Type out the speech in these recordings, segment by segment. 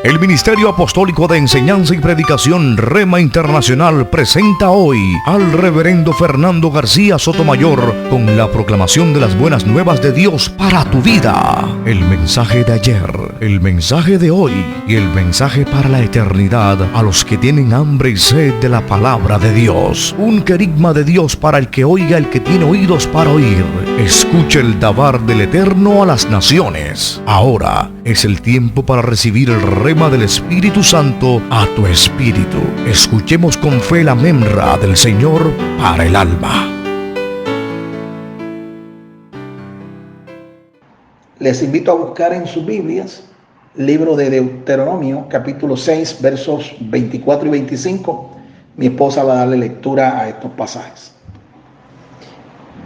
El Ministerio Apostólico de Enseñanza y Predicación Rema Internacional presenta hoy al Reverendo Fernando García Sotomayor con la proclamación de las buenas nuevas de Dios para tu vida. El mensaje de ayer, el mensaje de hoy y el mensaje para la eternidad a los que tienen hambre y sed de la palabra de Dios. Un querigma de Dios para el que oiga, el que tiene oídos para oír. Escuche el dabar del Eterno a las naciones. Ahora es el tiempo para recibir el rema del Espíritu Santo a tu espíritu. Escuchemos con fe la memra del Señor para el alma. Les invito a buscar en sus Biblias libro de Deuteronomio, capítulo 6, versos 24 y 25. Mi esposa va a darle lectura a estos pasajes.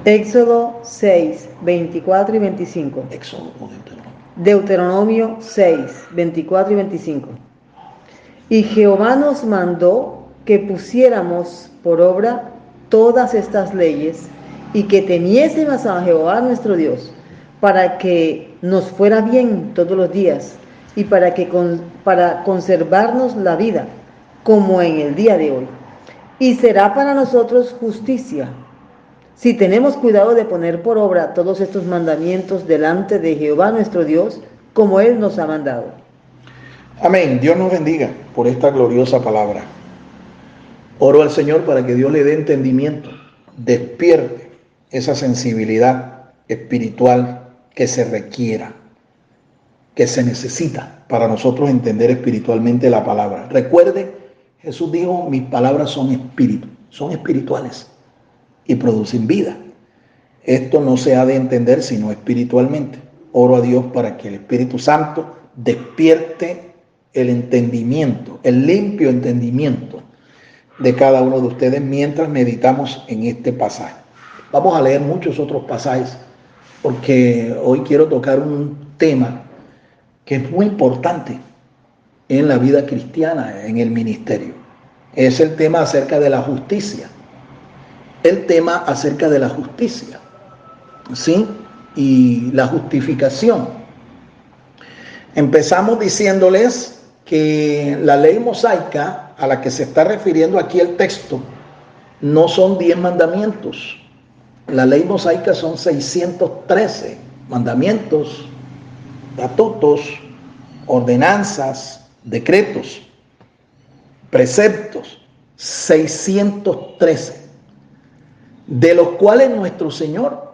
Éxodo 6, 24 y 25. Éxodo o Deuteronomio. Deuteronomio 6, 24 y 25. Y Jehová nos mandó que pusiéramos por obra todas estas leyes y que temiésemos a Jehová nuestro Dios, para que nos fuera bien todos los días y para conservarnos la vida, como en el día de hoy. Y será para nosotros justicia, si tenemos cuidado de poner por obra todos estos mandamientos delante de Jehová nuestro Dios, como Él nos ha mandado. Amén. Dios nos bendiga por esta gloriosa palabra. Oro al Señor para que Dios le dé entendimiento, despierte esa sensibilidad espiritual que se requiera, que se necesita para nosotros entender espiritualmente la palabra. Recuerde, Jesús dijo, mis palabras son espíritu, son espirituales y producen vida. Esto no se ha de entender sino espiritualmente. Oro a Dios para que el Espíritu Santo despierte el entendimiento, el limpio entendimiento de cada uno de ustedes mientras meditamos en este pasaje. Vamos a leer muchos otros pasajes porque hoy quiero tocar un tema que es muy importante en la vida cristiana, en el ministerio. Es el tema acerca de la justicia. El tema acerca de la justicia, ¿sí? Y la justificación. Empezamos diciéndoles que la ley mosaica a la que se está refiriendo aquí el texto no son 10 mandamientos. La ley mosaica son 613 mandamientos, estatutos, ordenanzas, decretos, preceptos, 613. De los cuales nuestro Señor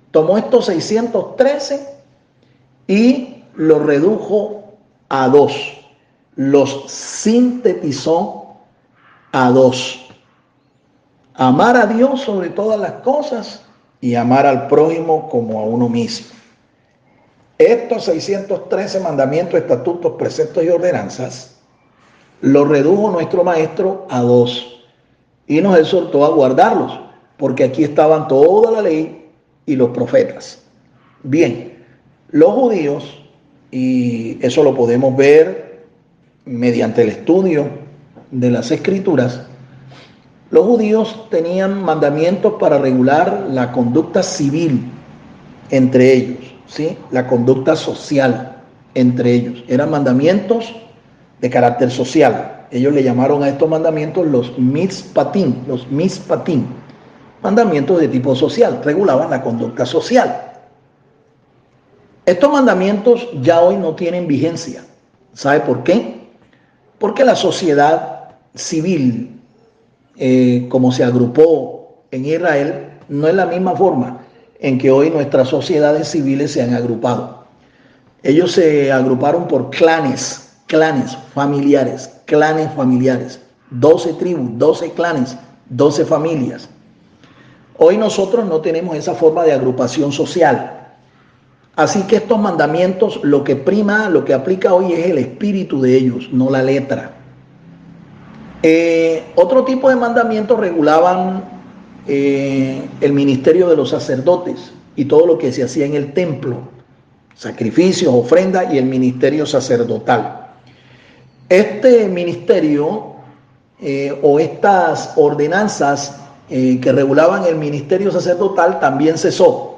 tomó estos 613 y los redujo a 2, los sintetizó a 2: amar a Dios sobre todas las cosas y amar al prójimo como a uno mismo. Estos 613 mandamientos, estatutos, preceptos y ordenanzas los redujo nuestro Maestro a 2 y nos exhortó a guardarlos, porque aquí estaban toda la ley y los profetas. Bien, los judíos, y eso lo podemos ver mediante el estudio de las Escrituras, los judíos tenían mandamientos para regular la conducta civil entre ellos, ¿sí? La conducta social entre ellos. Eran mandamientos de carácter social. Ellos le llamaron a estos mandamientos los mishpatim, mandamientos de tipo social, regulaban la conducta social. Estos mandamientos ya hoy no tienen vigencia. ¿Sabe por qué? Porque la sociedad civil, como se agrupó en Israel, no es la misma forma en que hoy nuestras sociedades civiles se han agrupado. Ellos se agruparon por clanes familiares, 12 tribus, 12 clanes, 12 familias. Hoy nosotros no tenemos esa forma de agrupación social. Así que estos mandamientos, lo que prima, lo que aplica hoy es el espíritu de ellos, no la letra. Otro tipo de mandamientos regulaban el ministerio de los sacerdotes y todo lo que se hacía en el templo, sacrificios, ofrendas y el ministerio sacerdotal. Este ministerio o estas ordenanzas que regulaban el ministerio sacerdotal también cesó.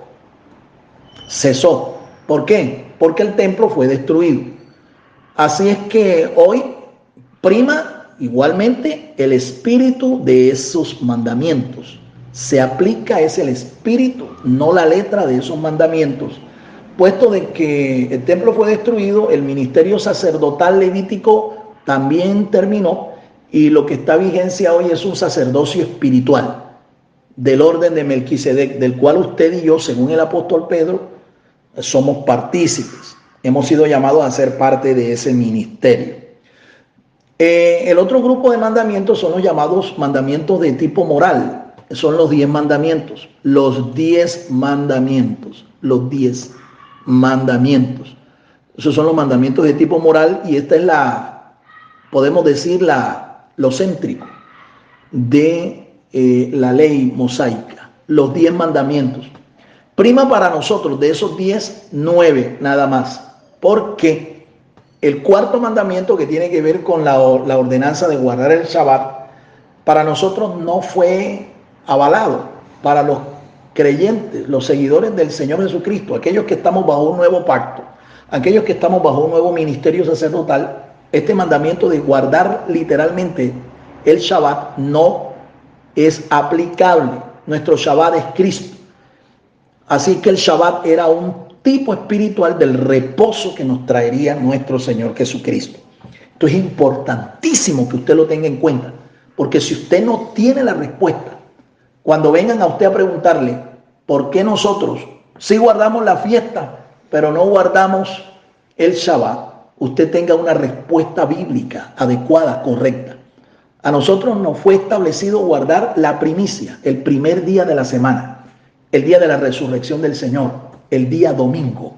¿Por qué? Porque el templo fue destruido. Así es que hoy prima igualmente el espíritu de esos mandamientos. Se aplica es el espíritu, no la letra de esos mandamientos. Puesto de que el templo fue destruido, el ministerio sacerdotal levítico también terminó y lo que está en vigencia hoy es un sacerdocio espiritual del orden de Melquisedec, del cual usted y yo, según el apóstol Pedro, somos partícipes. Hemos sido llamados a ser parte de ese ministerio. El otro grupo de mandamientos son los llamados mandamientos de tipo moral. Son los 10 mandamientos. Los 10 mandamientos. Los 10 mandamientos. Esos son los mandamientos de tipo moral y esta es podemos decir, lo céntrico de la ley mosaica. Los 10 mandamientos. Prima para nosotros de esos 10, 9 nada más. Porque el cuarto mandamiento, que tiene que ver con la ordenanza de guardar el Shabbat, para nosotros no fue avalado. Para los creyentes, los seguidores del Señor Jesucristo, aquellos que estamos bajo un nuevo pacto, aquellos que estamos bajo un nuevo ministerio sacerdotal, este mandamiento de guardar literalmente el Shabbat no es aplicable. Nuestro Shabbat es Cristo. Así que el Shabbat era un tipo espiritual del reposo que nos traería nuestro Señor Jesucristo. Esto es importantísimo que usted lo tenga en cuenta, porque si usted no tiene la respuesta, cuando vengan a usted a preguntarle por qué nosotros sí guardamos la fiesta, pero no guardamos el Shabbat, usted tenga una respuesta bíblica adecuada, correcta. A nosotros nos fue establecido guardar la primicia, el primer día de la semana, el día de la resurrección del Señor, el día domingo.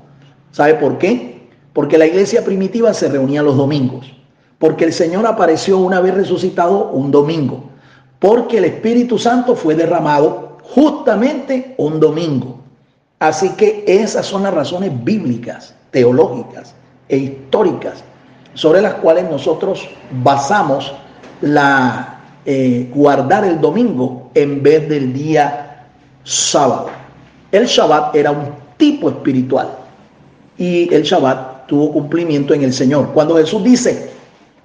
¿Sabe por qué? Porque la iglesia primitiva se reunía los domingos, porque el Señor apareció una vez resucitado un domingo, porque el Espíritu Santo fue derramado justamente un domingo. Así que esas son las razones bíblicas, teológicas e históricas sobre las cuales nosotros basamos guardar el domingo en vez del día sábado. El Shabbat era un tipo espiritual y el Shabbat tuvo cumplimiento en el Señor. Cuando Jesús dice: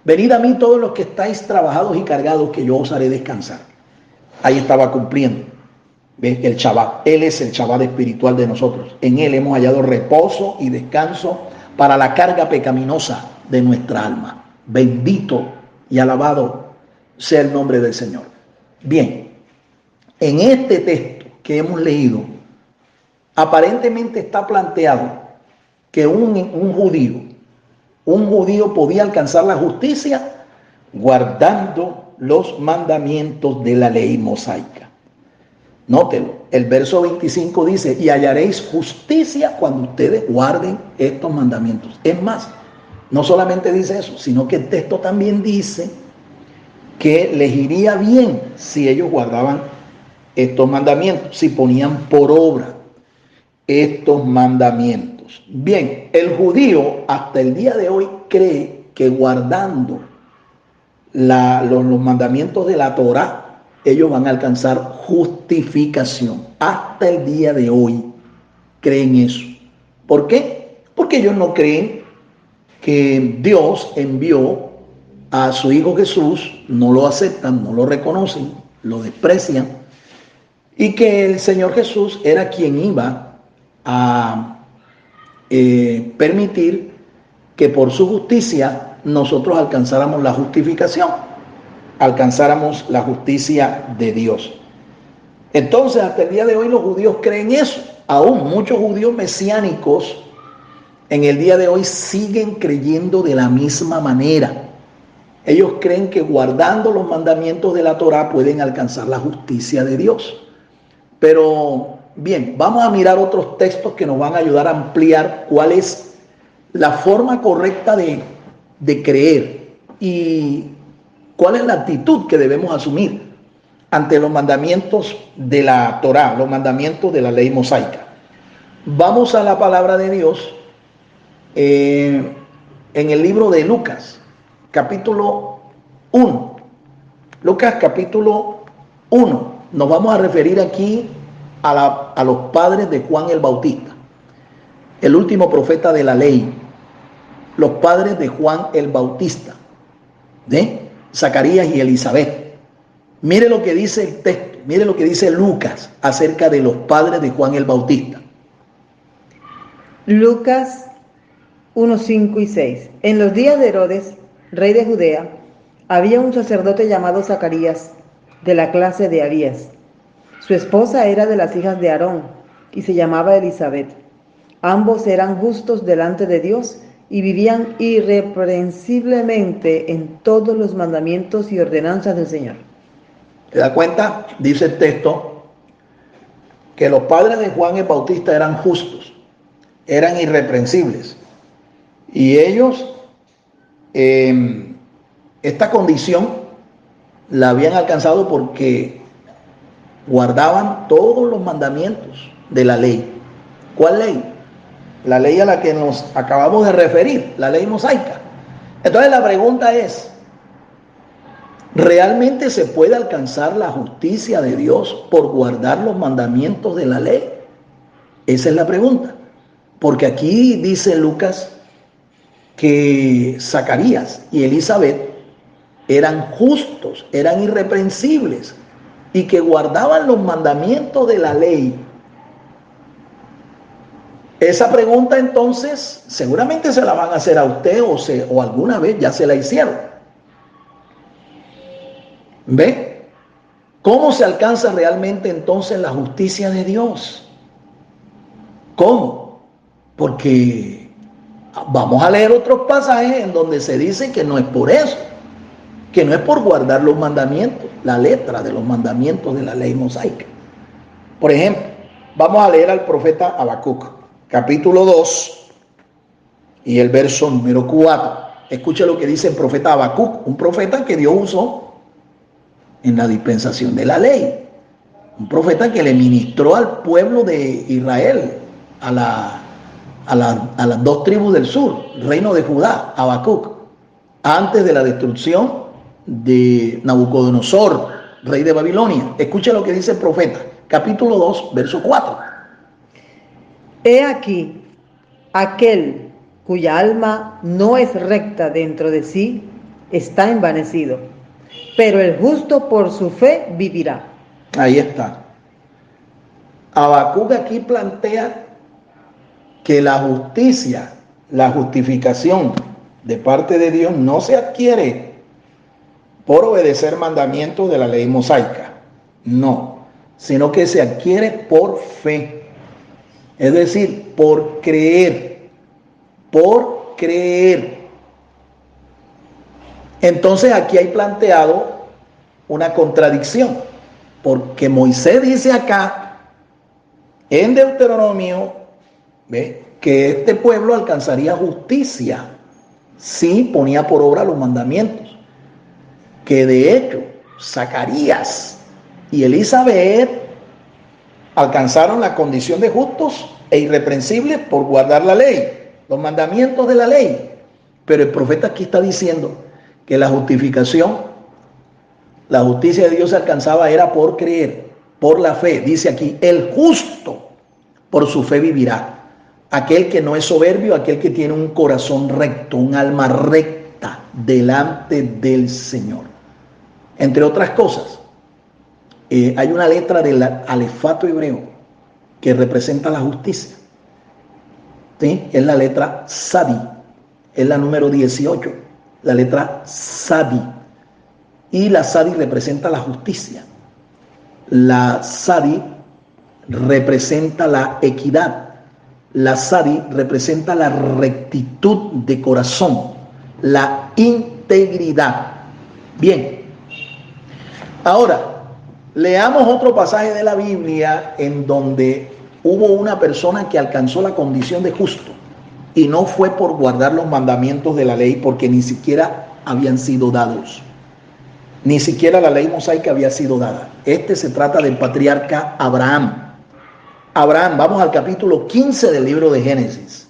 venid a mí todos los que estáis trabajados y cargados, que yo os haré descansar, ahí estaba cumpliendo. ¿Ves? El Shabbat. Él es el Shabbat espiritual de nosotros. En él hemos hallado reposo y descanso para la carga pecaminosa de nuestra alma. Bendito y alabado sea el nombre del Señor. Bien, en este texto que hemos leído, aparentemente está planteado que un judío podía alcanzar la justicia guardando los mandamientos de la ley mosaica. Nótelo, el verso 25 dice: y hallaréis justicia cuando ustedes guarden estos mandamientos. Es más, no solamente dice eso, sino que el texto también dice que les iría bien si ellos guardaban estos mandamientos, si ponían por obra estos mandamientos. Bien, el judío hasta el día de hoy cree que guardando los mandamientos de la Torá, ellos van a alcanzar justificación. Hasta el día de hoy creen eso. ¿Por qué? Porque ellos no creen que Dios envió a su Hijo Jesús, no lo aceptan, no lo reconocen, lo desprecian, y que el Señor Jesús era quien iba a permitir que por su justicia nosotros alcanzáramos la justificación, alcanzáramos la justicia de Dios. Entonces, hasta el día de hoy los judíos creen eso. Aún muchos judíos mesiánicos en el día de hoy siguen creyendo de la misma manera. Ellos creen que guardando los mandamientos de la Torá pueden alcanzar la justicia de Dios. Pero bien, vamos a mirar otros textos que nos van a ayudar a ampliar cuál es la forma correcta de creer y cuál es la actitud que debemos asumir ante los mandamientos de la Torá, los mandamientos de la ley mosaica. Vamos a la palabra de Dios en el libro de Lucas, capítulo 1. Lucas, capítulo 1. Nos vamos a referir aquí a los padres de Juan el Bautista, el último profeta de la ley. los padres de Juan el Bautista, ¿de? Zacarías y Elizabeth. Mire lo que dice el texto, mire lo que dice Lucas acerca de los padres de Juan el Bautista. Lucas 1, 5 y 6. En los días de Herodes, rey de Judea, había un sacerdote llamado Zacarías, de la clase de Abías. Su esposa era de las hijas de Aarón y se llamaba Elizabeth. Ambos eran justos delante de Dios y vivían irreprensiblemente en todos los mandamientos y ordenanzas del Señor. ¿Te das cuenta? Dice el texto que los padres de Juan el Bautista eran justos, eran irreprensibles. Y ellos, esta condición la habían alcanzado porque guardaban todos los mandamientos de la ley. ¿Cuál ley? La ley a la que nos acabamos de referir, la ley mosaica. Entonces la pregunta es, ¿realmente se puede alcanzar la justicia de Dios por guardar los mandamientos de la ley? Esa es la pregunta. Porque aquí dice Lucas que Zacarías y Elizabeth eran justos, eran irreprensibles y que guardaban los mandamientos de la ley. Esa pregunta entonces seguramente se la van a hacer a usted o alguna vez ya se la hicieron. ¿Ve? ¿Cómo se alcanza realmente entonces la justicia de Dios? ¿Cómo? Porque vamos a leer otros pasajes en donde se dice que no es por eso, que no es por guardar los mandamientos, la letra de los mandamientos de la ley mosaica. Por ejemplo, vamos a leer al profeta Habacuc, capítulo 2 y el verso número 4. Escuche lo que dice el profeta Habacuc, un profeta que Dios usó en la dispensación de la ley, un profeta que le ministró al pueblo de Israel, a las dos tribus del sur, reino de Judá, Habacuc, antes de la destrucción de Nabucodonosor, rey de Babilonia. Escuche lo que dice el profeta, capítulo 2, verso 4. He aquí, aquel cuya alma no es recta dentro de sí, está envanecido, pero el justo por su fe vivirá. Ahí está. Habacuc aquí plantea que la justicia, la justificación de parte de Dios no se adquiere por obedecer mandamientos de la ley mosaica, no, sino que se adquiere por fe. Es decir, por creer, por creer. Entonces aquí hay planteado una contradicción, porque Moisés dice acá, en Deuteronomio, ¿ve?, que este pueblo alcanzaría justicia si ponía por obra los mandamientos, que de hecho Zacarías y Elizabeth alcanzaron la condición de justos e irreprensibles por guardar la ley, los mandamientos de la ley. Pero el profeta aquí está diciendo que la justificación, la justicia de Dios se alcanzaba era por creer, por la fe. Dice aquí, el justo por su fe vivirá. Aquel que no es soberbio, aquel que tiene un corazón recto, un alma recta delante del Señor. Entre otras cosas, hay una letra del alefato hebreo que representa la justicia. ¿Sí? Es la letra Sadi, es la número 18, la letra Sadi. Y la Sadi representa la justicia. La Sadi representa la equidad. La Sadi representa la rectitud de corazón, la integridad. Bien, ahora leamos otro pasaje de la Biblia en donde hubo una persona que alcanzó la condición de justo y no fue por guardar los mandamientos de la ley, porque ni siquiera habían sido dados. Ni siquiera la ley mosaica había sido dada. Se trata del patriarca Abraham. Abraham, vamos al capítulo 15 del libro de Génesis.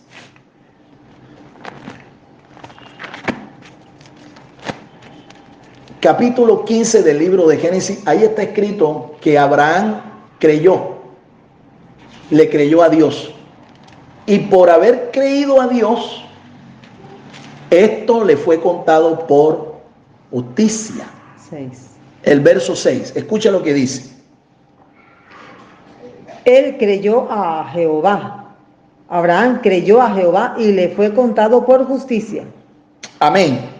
Capítulo 15 del libro de Génesis, ahí está escrito que Abraham le creyó a Dios. Y por haber creído a Dios, Esto le fue contado por justicia. 6. El verso 6, escucha lo que dice. Él creyó a Jehová. Abraham creyó a Jehová y le fue contado por justicia. Amén.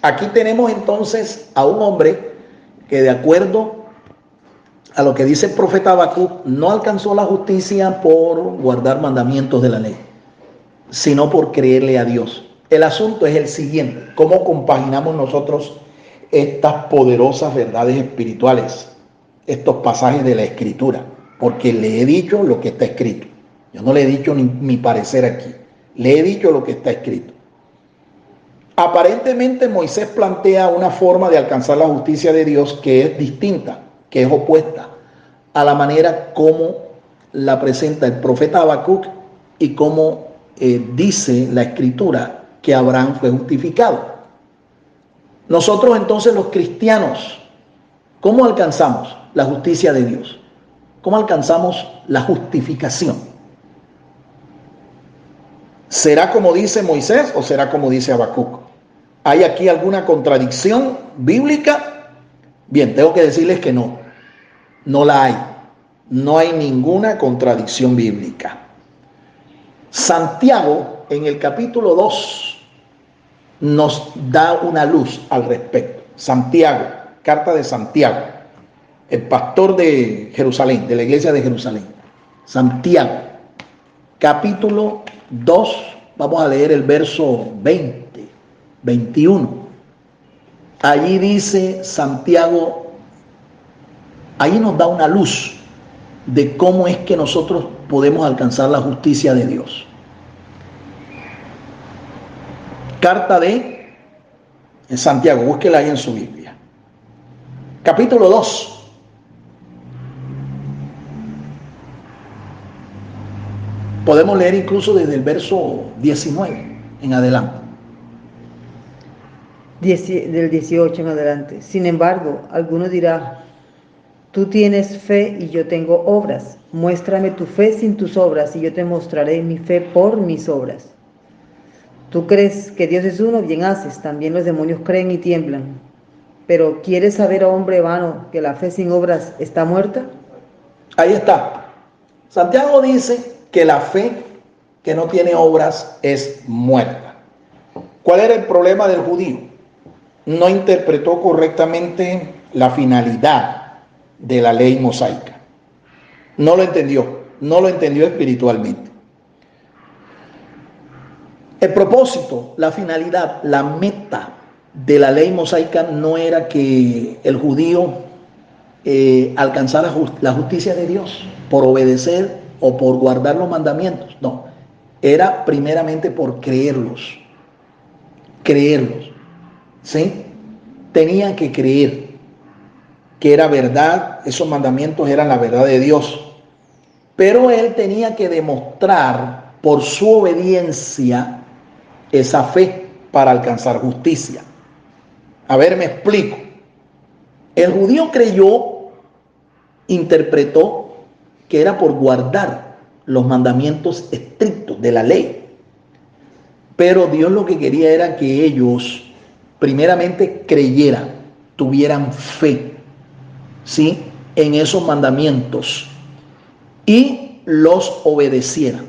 Aquí tenemos entonces a un hombre que, de acuerdo a lo que dice el profeta Habacuc, no alcanzó la justicia por guardar mandamientos de la ley, sino por creerle a Dios. El asunto es el siguiente: ¿cómo compaginamos nosotros estas poderosas verdades espirituales, estos pasajes de la Escritura? Porque le he dicho lo que está escrito. Yo no le he dicho ni mi parecer aquí. Le he dicho lo que está escrito. Aparentemente Moisés plantea una forma de alcanzar la justicia de Dios que es distinta, que es opuesta a la manera como la presenta el profeta Habacuc y como dice la Escritura que Abraham fue justificado. Nosotros entonces, los cristianos, ¿cómo alcanzamos la justicia de Dios? ¿Cómo alcanzamos la justificación? ¿Será como dice Moisés o será como dice Habacuc? ¿Hay aquí alguna contradicción bíblica? Bien, tengo que decirles que no. No la hay. No hay ninguna contradicción bíblica. Santiago, en el capítulo 2, nos da una luz al respecto. Santiago, carta de Santiago, el pastor de Jerusalén, de la iglesia de Jerusalén. Santiago, capítulo 2, vamos a leer el verso 20, 21. Allí dice Santiago, allí nos da una luz de cómo es que nosotros podemos alcanzar la justicia de Dios. Carta de Santiago, búsquela ahí en su Biblia. Capítulo 2. Podemos leer incluso desde el verso 19 en adelante. Del 18 en adelante. Sin embargo, alguno dirá: tú tienes fe y yo tengo obras. Muéstrame tu fe sin tus obras y yo te mostraré mi fe por mis obras. Tú crees que Dios es uno, bien haces. También los demonios creen y tiemblan. Pero ¿quieres saber, hombre vano, que la fe sin obras está muerta? Ahí está. Santiago dice que la fe que no tiene obras es muerta. ¿Cuál era el problema del judío? No interpretó correctamente la finalidad de la ley mosaica. No lo entendió espiritualmente. El propósito, la finalidad, la meta de la ley mosaica no era que el judío alcanzara la justicia de Dios por obedecer o por guardar los mandamientos. No, era primeramente por creerlos. ¿Sí? Tenían que creer que era verdad, esos mandamientos eran la verdad de Dios. Pero él tenía que demostrar por su obediencia esa fe para alcanzar justicia. A ver, me explico. El judío interpretó que era por guardar los mandamientos estrictos de la ley. Pero Dios lo que quería era que ellos primeramente creyeran, tuvieran fe, ¿sí?, en esos mandamientos y los obedecieran,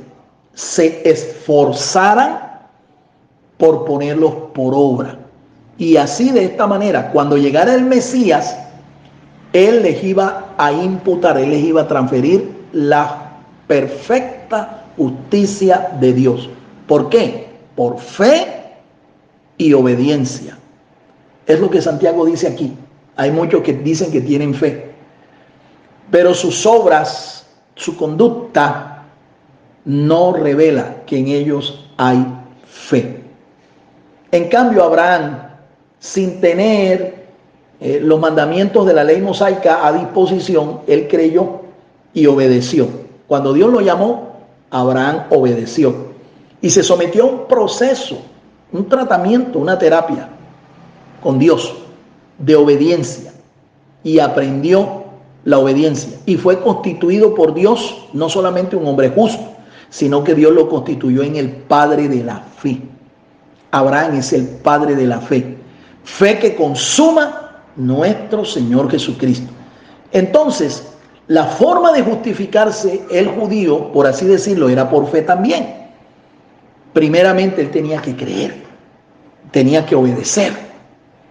se esforzaran por ponerlos por obra. Y así, de esta manera, cuando llegara el Mesías, Él les iba a imputar, Él les iba a transferir la perfecta justicia de Dios. ¿Por qué? Por fe y obediencia. Es lo que Santiago dice aquí. Hay muchos que dicen que tienen fe, pero sus obras, su conducta, no revela que en ellos hay fe. En cambio, Abraham, sin tener los mandamientos de la ley mosaica a disposición, él creyó y obedeció. Cuando Dios lo llamó, Abraham obedeció y se sometió a un proceso, un tratamiento, una terapia con Dios de obediencia, y aprendió la obediencia y fue constituido por Dios no solamente un hombre justo, sino que Dios lo constituyó en el padre de la fe. Abraham es el padre de la fe. Fe que consuma nuestro Señor Jesucristo. Entonces, la forma de justificarse el judío, por así decirlo, era por fe también. Primeramente, él tenía que creer, tenía que obedecer,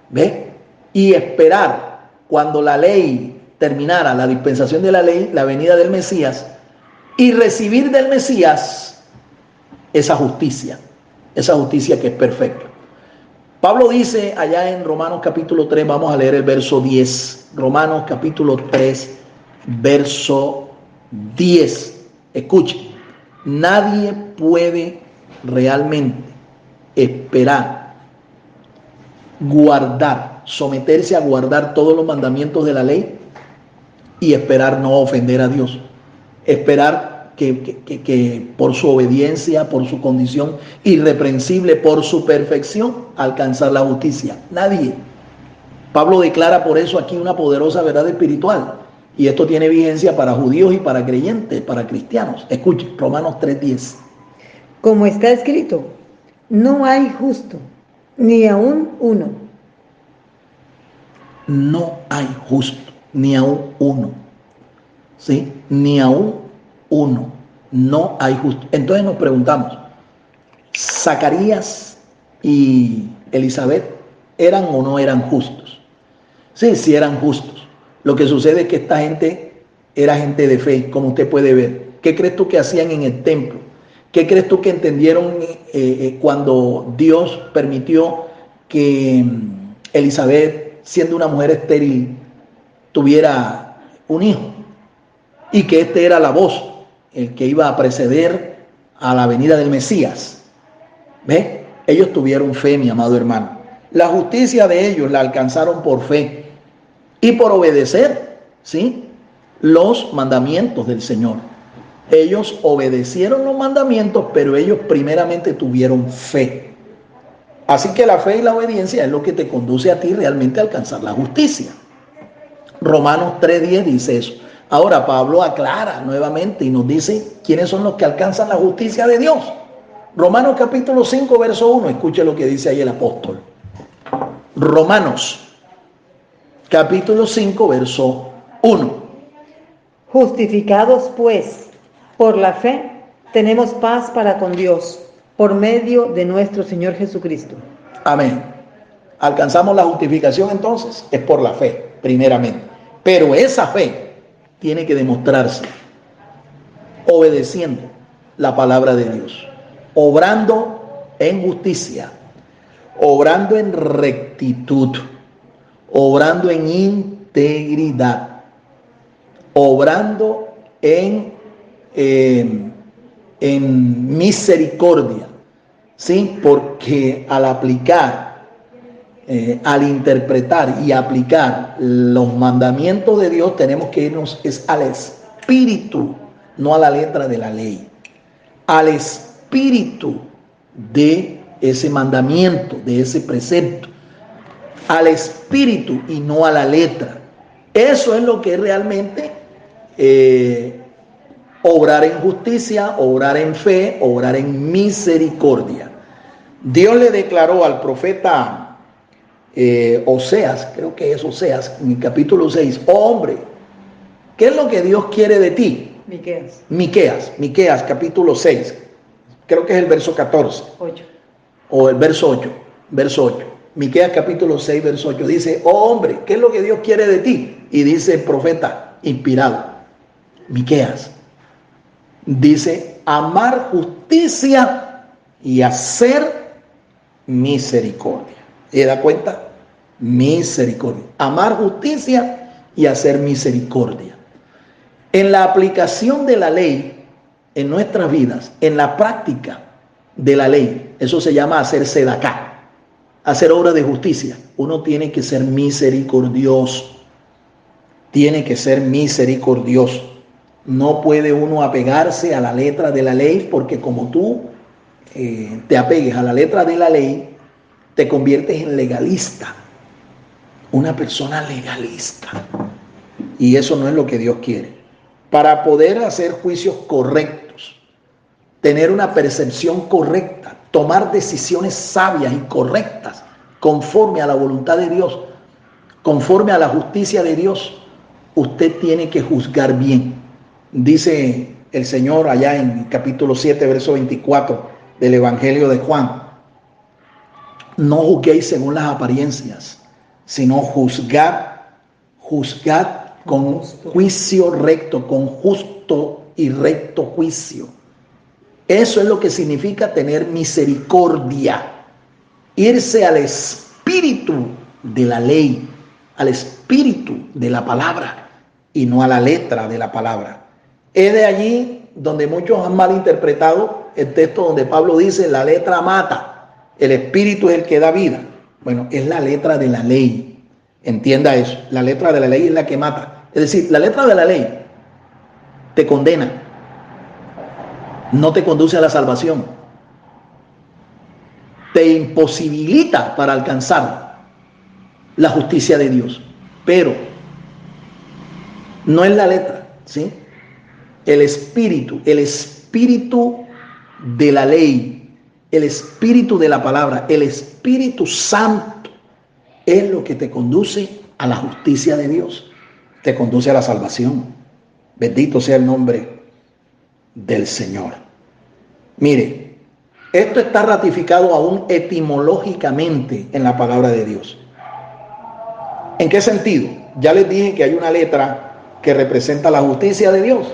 ¿ve? Y esperar cuando la ley terminara, la dispensación de la ley, la venida del Mesías, y recibir del Mesías esa justicia que es perfecta. Pablo dice allá en Romanos capítulo 3, vamos a leer el verso 10. Romanos capítulo 3, verso 10. Escuche, nadie puede realmente esperar, someterse a guardar todos los mandamientos de la ley y esperar no ofender a Dios. Esperar que por su obediencia, por su condición irreprensible, por su perfección, alcanzar la justicia. Nadie. Pablo declara por eso aquí una poderosa verdad espiritual. Y esto tiene vigencia para judíos y para creyentes, para cristianos. Escuchen, Romanos 3:10. Como está escrito, no hay justo, ni aún uno. No hay justo, ni aún uno. ¿Sí? Ni aún uno. No hay justo. Entonces nos preguntamos, ¿Zacarías y Elizabeth eran o no eran justos? Sí, sí eran justos. Lo que sucede es que esta gente era gente de fe, como usted puede ver. ¿Qué crees tú que hacían en el templo? ¿Qué crees tú que entendieron cuando Dios permitió que Elizabeth, siendo una mujer estéril, tuviera un hijo? Y que este era la voz, el que iba a preceder a la venida del Mesías. ¿Ve? Ellos tuvieron fe, mi amado hermano. La justicia de ellos la alcanzaron por fe y por obedecer, ¿sí?, los mandamientos del Señor. Ellos obedecieron los mandamientos, pero ellos primeramente tuvieron fe. Así que la fe y la obediencia es lo que te conduce a ti realmente a alcanzar la justicia. Romanos 3:10 dice eso. Ahora Pablo aclara nuevamente y nos dice quiénes son los que alcanzan la justicia de Dios. Romanos capítulo 5, verso 1. Escuche lo que dice ahí el apóstol. Romanos capítulo 5, verso 1. Justificados pues por la fe, tenemos paz para con Dios, por medio de nuestro Señor Jesucristo. Amén. Alcanzamos la justificación entonces, es por la fe, primeramente. Pero esa fe tiene que demostrarse obedeciendo la palabra de Dios, obrando en justicia, obrando en rectitud, obrando en integridad, obrando en misericordia, ¿sí? Porque al aplicar, al interpretar y aplicar los mandamientos de Dios, tenemos que irnos al espíritu, no a la letra de la ley, al espíritu de ese mandamiento, de ese precepto, al espíritu y no a la letra. Eso es lo que es realmente obrar en justicia, obrar en fe, obrar en misericordia. Dios le declaró al profeta Oseas, creo que es Oseas, en el capítulo 6, oh hombre, ¿qué es lo que Dios quiere de ti? Miqueas, capítulo 6, creo que es el verso 14. 8. O el verso 8. Miqueas capítulo 6, verso 8, dice, oh hombre, ¿qué es lo que Dios quiere de ti? Y dice el profeta inspirado, Miqueas, dice, amar justicia y hacer misericordia. ¿Se da cuenta? Misericordia. Amar justicia y hacer misericordia. En la aplicación de la ley en nuestras vidas, en la práctica de la ley, eso se llama hacer sedaká, hacer obra de justicia. Uno tiene que ser misericordioso. Tiene que ser misericordioso. No puede uno apegarse a la letra de la ley, porque como tú te apegues a la letra de la ley, te conviertes en legalista, una persona legalista, y eso no es lo que Dios quiere. Para poder hacer juicios correctos, tener una percepción correcta, tomar decisiones sabias y correctas conforme a la voluntad de Dios, conforme a la justicia de Dios, usted tiene que juzgar bien. Dice el Señor allá en capítulo 7, verso 24 del Evangelio de Juan: no juzguéis según las apariencias, sino juzgad con juicio recto, con justo y recto juicio. Eso es lo que significa tener misericordia, irse al espíritu de la ley, al espíritu de la palabra y no a la letra de la palabra. Es de allí donde muchos han malinterpretado el texto donde Pablo dice: la letra mata, el espíritu es el que da vida. Bueno, es la letra de la ley. Entienda eso, la letra de la ley es la que mata. Es decir, la letra de la ley te condena, no te conduce a la salvación, te imposibilita para alcanzar la justicia de Dios. Pero no es la letra, ¿sí? El espíritu de la ley, el espíritu de la palabra, el Espíritu Santo es lo que te conduce a la justicia de Dios, te conduce a la salvación. Bendito sea el nombre del Señor. Mire, esto está ratificado aún etimológicamente en la palabra de Dios. ¿En qué sentido? Ya les dije que hay una letra que representa la justicia de Dios.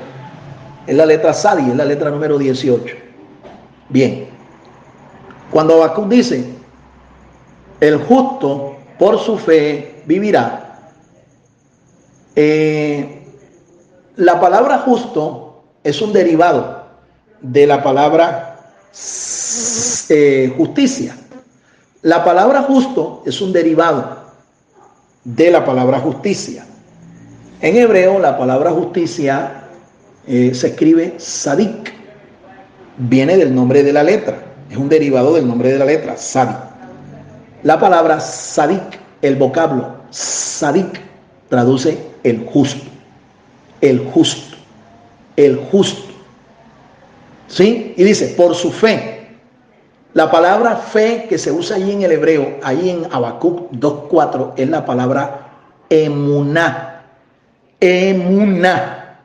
Es la letra Sadi, es la letra número 18. Bien, cuando Habacuc dice: el justo por su fe vivirá, la palabra justo es un derivado de la palabra justicia. La palabra justo es un derivado de la palabra justicia. En hebreo la palabra justicia se escribe sadik, viene del nombre de la letra, es un derivado del nombre de la letra, sadik. La palabra sadik, el vocablo sadik, traduce el justo, el justo, el justo. ¿Sí? Y dice, por su fe. La palabra fe que se usa allí en el hebreo, ahí en Habacuc 2:4, es la palabra emuná. Emuná.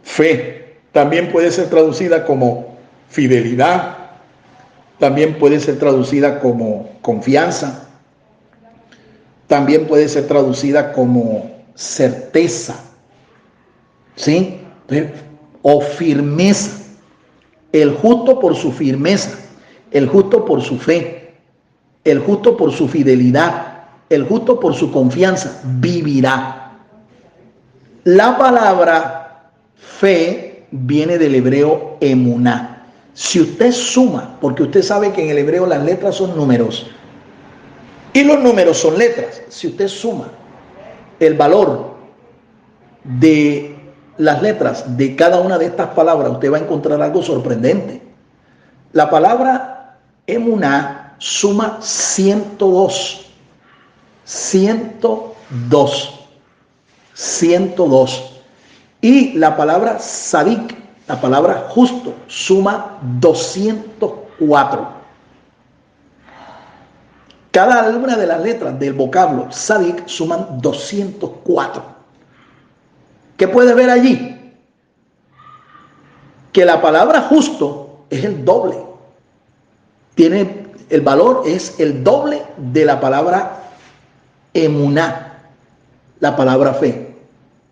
Fe. También puede ser traducida como fidelidad. También puede ser traducida como confianza. También puede ser traducida como certeza. ¿Sí? O firmeza. El justo por su firmeza, el justo por su fe, el justo por su fidelidad, el justo por su confianza, vivirá. La palabra fe viene del hebreo emuná. Si usted suma, porque usted sabe que en el hebreo las letras son números y los números son letras, si usted suma el valor de las letras de cada una de estas palabras, usted va a encontrar algo sorprendente. La palabra emuná suma 102. 102. 102. Y la palabra sadik, la palabra justo, suma 204. Cada una de las letras del vocablo sadik suman 204. ¿Qué puede ver allí? Que la palabra justo es el doble. Tiene el valor, es el doble de la palabra emuná, la palabra fe.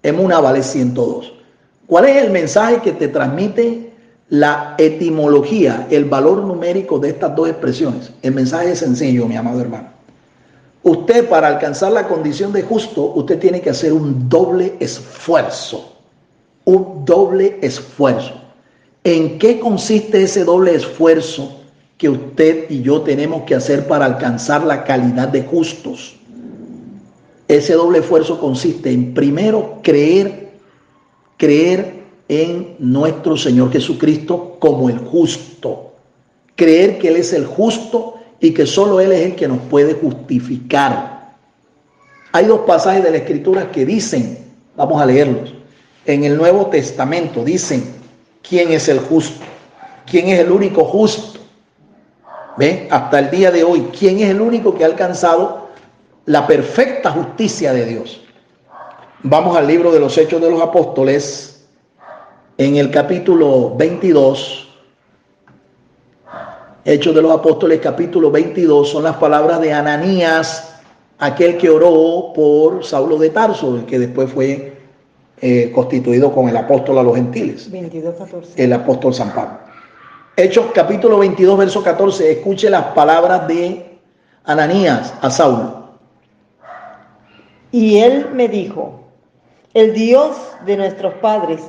Emuná vale 102. ¿Cuál es el mensaje que te transmite la etimología, el valor numérico de estas dos expresiones? El mensaje es sencillo, mi amado hermano. Usted, para alcanzar la condición de justo, usted tiene que hacer un doble esfuerzo. Un doble esfuerzo. ¿En qué consiste ese doble esfuerzo que usted y yo tenemos que hacer para alcanzar la calidad de justos? Ese doble esfuerzo consiste en, primero, creer en nuestro Señor Jesucristo como el justo. Creer que Él es el justo y que solo Él es el que nos puede justificar. Hay dos pasajes de la Escritura que dicen, vamos a leerlos, en el Nuevo Testamento dicen quién es el justo. ¿Quién es el único justo? ¿Ven? Hasta el día de hoy, ¿quién es el único que ha alcanzado la perfecta justicia de Dios? Vamos al libro de los Hechos de los Apóstoles, en el capítulo 22. Hechos de los Apóstoles, capítulo 22, son las palabras de Ananías, aquel que oró por Saulo de Tarso, el que después fue constituido como el apóstol a los gentiles. 22:14. El apóstol San Pablo. Hechos capítulo 22, verso 14. Escuche las palabras de Ananías a Saulo. Y él me dijo: el Dios de nuestros padres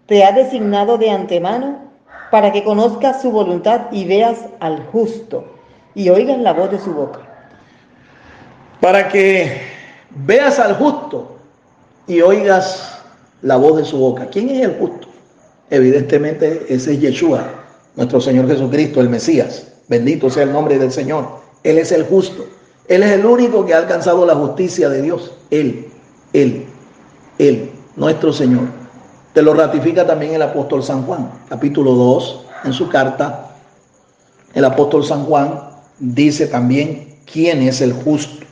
te ha designado de antemano para que conozcas su voluntad y veas al justo y oigas la voz de su boca. Para que veas al justo y oigas la voz de su boca. ¿Quién es el justo? Evidentemente ese es Yeshua, nuestro Señor Jesucristo, el Mesías. Bendito sea el nombre del Señor. Él es el justo. Él es el único que ha alcanzado la justicia de Dios. Él, nuestro Señor. Te lo ratifica también el apóstol San Juan, capítulo 2, en su carta. El apóstol San Juan dice también quién es el justo.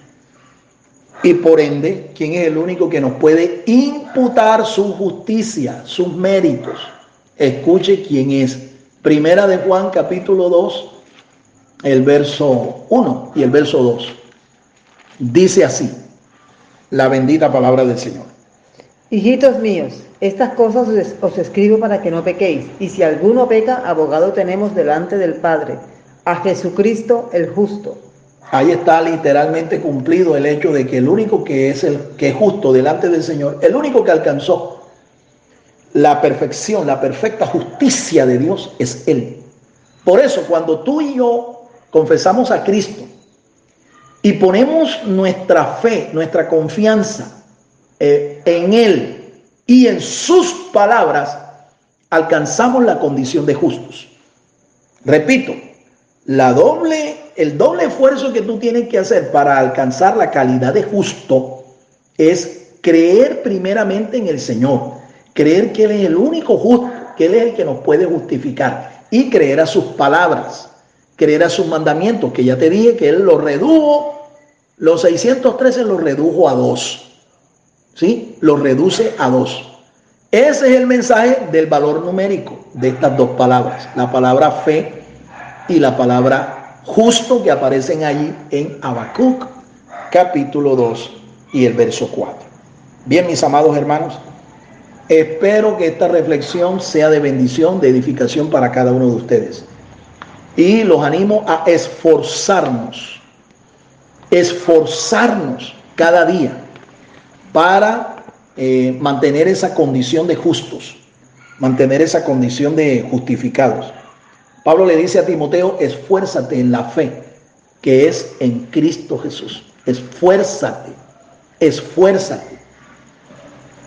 Y por ende, quién es el único que nos puede imputar su justicia, sus méritos. Escuche quién es. Primera de Juan, capítulo 2, el verso 1 y el verso 2. Dice así, la bendita palabra del Señor. Hijitos míos, estas cosas os escribo para que no pequéis, y si alguno peca, abogado tenemos delante del Padre, a Jesucristo el justo. Ahí está literalmente cumplido el hecho de que el único que es justo delante del Señor, el único que alcanzó la perfección, la perfecta justicia de Dios es Él. Por eso, cuando tú y yo confesamos a Cristo y ponemos nuestra fe, nuestra confianza en Él y en sus palabras, alcanzamos la condición de justos. Repito, el doble esfuerzo que tú tienes que hacer para alcanzar la calidad de justo es creer primeramente en el Señor, creer que Él es el único justo, que Él es el que nos puede justificar, y creer a sus palabras, creer a sus mandamientos, que ya te dije que Él los redujo, los 613 los redujo a 2, ¿sí? Los reduce a 2. Ese es el mensaje del valor numérico de estas dos palabras, la palabra fe y la palabra justo, que aparecen allí en Habacuc, capítulo 2 y el verso 4. Bien, mis amados hermanos, espero que esta reflexión sea de bendición, de edificación para cada uno de ustedes. Y los animo a esforzarnos cada día para mantener esa condición de justos, mantener esa condición de justificados. Pablo le dice a Timoteo: esfuérzate en la fe que es en Cristo Jesús. Esfuérzate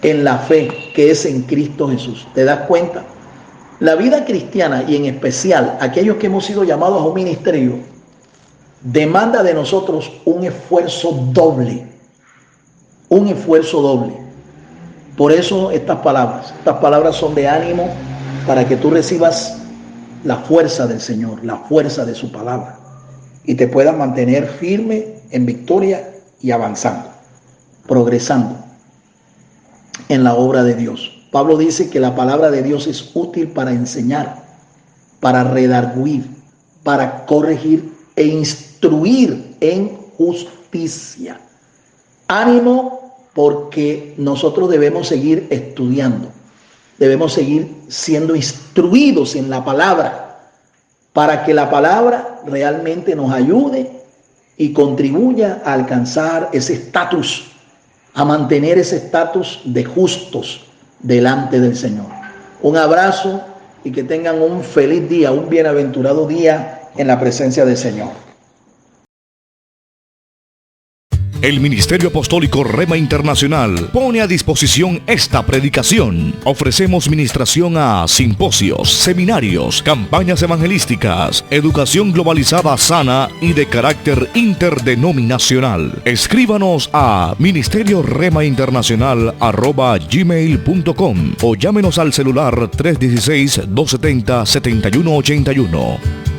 en la fe que es en Cristo Jesús. ¿Te das cuenta? La vida cristiana, y en especial aquellos que hemos sido llamados a un ministerio, demanda de nosotros un esfuerzo doble. Un esfuerzo doble. Por eso estas palabras son de ánimo para que tú recibas la fuerza del Señor, la fuerza de su palabra, y te puedas mantener firme en victoria y avanzando, progresando en la obra de Dios. Pablo dice que la palabra de Dios es útil para enseñar, para redarguir, para corregir e instruir en justicia. Ánimo, porque nosotros debemos seguir estudiando, debemos seguir siendo instruidos en la palabra, para que la palabra realmente nos ayude y contribuya a alcanzar ese estatus, a mantener ese estatus de justos delante del Señor. Un abrazo y que tengan un feliz día, un bienaventurado día en la presencia del Señor. El Ministerio Apostólico Rema Internacional pone a disposición esta predicación. Ofrecemos ministración a simposios, seminarios, campañas evangelísticas, educación globalizada sana y de carácter interdenominacional. Escríbanos a ministerioremainternacional@gmail.com o llámenos al celular 316-270-7181.